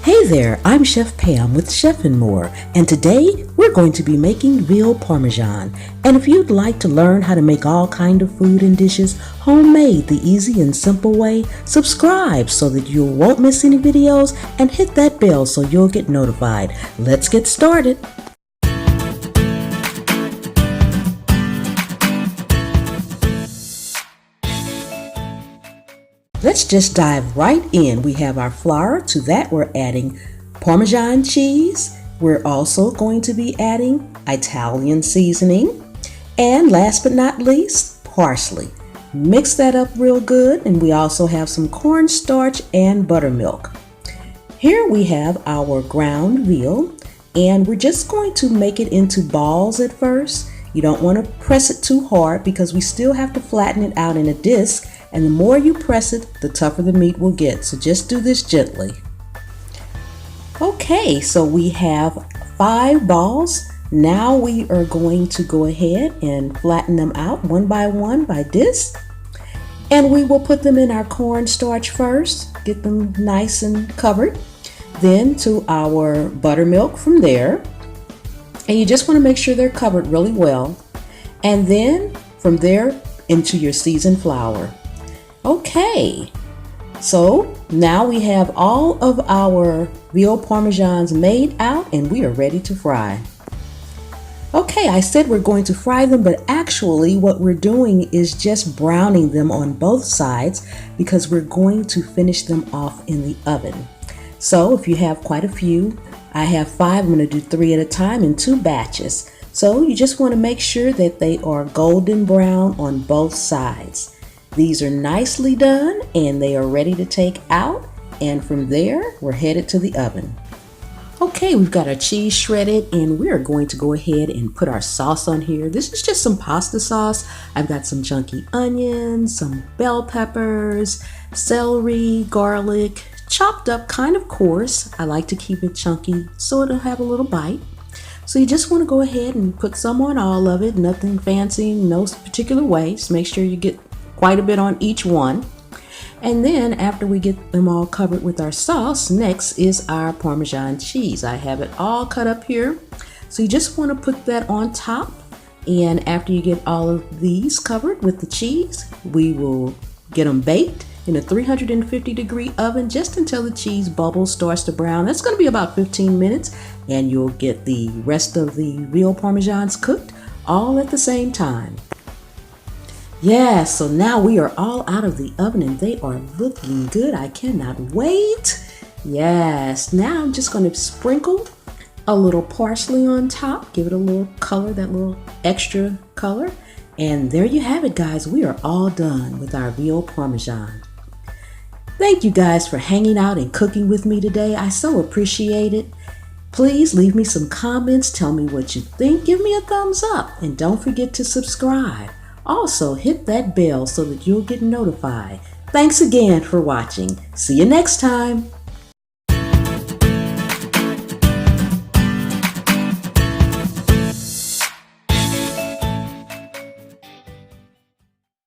Hey there, I'm Chef Pam with Chef and More, and today we're going to be making veal parmesan. And if you'd like to learn how to make all kind of food and dishes homemade the easy and simple way, subscribe so that you won't miss any videos and hit that bell so you'll get notified. Let's get started. Let's just dive right in. We have our flour. To that we're adding Parmesan cheese. We're also going to be adding Italian seasoning. And last but not least, parsley. Mix that up real good, and we also have some cornstarch and buttermilk. Here we have our ground veal, and we're just going to make it into balls at first. You don't want to press it too hard because we still have to flatten it out in a disc. And the more you press it, the tougher the meat will get. So just do this gently. Okay, so we have 5 balls. Now we are going to go ahead and flatten them out one by disc. And we will put them in our cornstarch first, get them nice and covered. Then to our buttermilk from there. And you just want to make sure they're covered really well. And then from there into your seasoned flour. Okay, so now we have all of our veal parmesans made out and we are ready to fry. Okay, I said we're going to fry them, but actually what we're doing is just browning them on both sides because we're going to finish them off in the oven. So if you have quite a few, I have 5, I'm going to do 3 at a time in 2 batches. So you just want to make sure that they are golden brown on both sides. These are nicely done and they are ready to take out, and from there we're headed to the oven. Okay, we've got our cheese shredded and we're going to go ahead and put our sauce on here. This is just some pasta sauce. I've got some chunky onions, some bell peppers, celery, garlic, chopped up kind of coarse. I like to keep it chunky so it'll have a little bite. So you just want to go ahead and put some on all of it, nothing fancy, no particular way. Just make sure you get quite a bit on each one. And then after we get them all covered with our sauce, next is our Parmesan cheese. I have it all cut up here. So you just want to put that on top. And after you get all of these covered with the cheese, we will get them baked in a 350-degree oven just until the cheese bubbles starts to brown. That's going to be about 15 minutes and you'll get the rest of the veal parmesans cooked all at the same time. Yeah, so now we are all out of the oven and they are looking good. I cannot wait. Yes, now I'm just going to sprinkle a little parsley on top, give it a little color, that little extra color. And there you have it, guys. We are all done with our veal parmesan. Thank you guys for hanging out and cooking with me today. I so appreciate it. Please leave me some comments. Tell me what you think. Give me a thumbs up and don't forget to subscribe. Also, hit that bell so that you'll get notified. Thanks again for watching. See you next time.